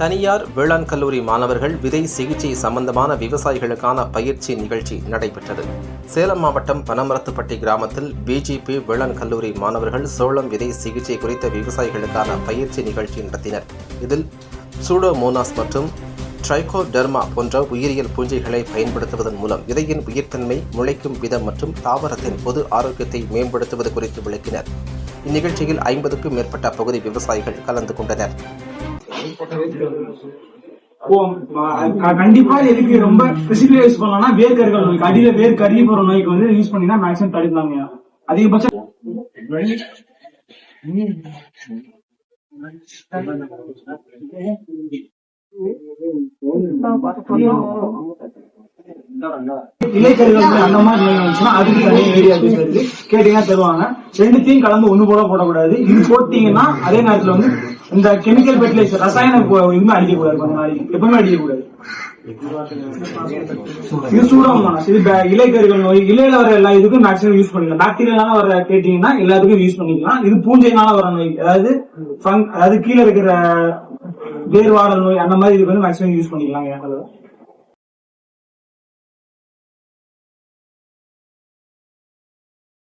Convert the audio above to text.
தனியார் வேளாண் கல்லூரி மாணவர்கள் விதை சிகிச்சை சம்பந்தமான விவசாயிகளுக்கான பயிற்சி நிகழ்ச்சி நடைபெற்றது. சேலம் மாவட்டம் பனமரத்துப்பட்டி கிராமத்தில் பிஜேபி வேளாண் கல்லூரி மாணவர்கள் சோளம் விதை சிகிச்சை குறித்த விவசாயிகளுக்கான பயிற்சி நிகழ்ச்சி நடத்தினர். இதில் சூடோமோனாஸ் மற்றும் ட்ரைகோடெர்மா போன்ற உயிரியல் பூஞ்சைகளை பயன்படுத்துவதன் மூலம் விதையின் உயிர்த்தன்மை, முளைக்கும் விதம் மற்றும் தாவரத்தின் பொது ஆரோக்கியத்தை மேம்படுத்துவது குறித்து விளக்கினர். இந்நிகழ்ச்சியில் 50க்கும் மேற்பட்ட பகுதி விவசாயிகள் கலந்து கொண்டனர். கண்டிப்பா எதுக்கு ரொம்ப ஸ்பெசிபிக்கா யூஸ் பண்ணலாம்னா வேர்க்கர்கள் நோய்க்கு, அடியில வேர் கருகி போற நோய்க்கு வந்து யூஸ் பண்ணினா மேக்ஸிமம் தடுக்கலாங்க. அதிகபட்சம் இலைக்கருகள் அந்த மாதிரி நோய் வந்துச்சுன்னா அதுக்கு தனியாக ஏரியா இருக்கு, கேட்டீங்கன்னா தருவாங்க. ரெண்டுத்தையும் கலந்து ஒண்ணு போல போடக்கூடாது. இது போட்டீங்கன்னா அதே நேரத்துல வந்து இந்த கெமிக்கல் ஃபெர்டிலைசர் ரசாயன இதுவுமே அடிக்கக்கூடாது. கொஞ்ச நாளைக்கு எப்பவுமே அடிக்கக்கூடாது. இது சூடோமோனாஸ், இது இலைக்கருகள் நோய், இலையில வர எல்லா இதுக்கும் மேக்ஸிமம் யூஸ் பண்ணிக்கலாம். பாக்டீரியால வர கேட்டீங்கன்னா எல்லாத்துக்கும் யூஸ் பண்ணிக்கலாம். இது பூஞ்சைனால வர நோய், அதாவது கீழே இருக்கிற வேர்வாடல் நோய் அந்த மாதிரி இதுக்கு வந்து மேக்ஸிமம் யூஸ் பண்ணிக்கலாம்.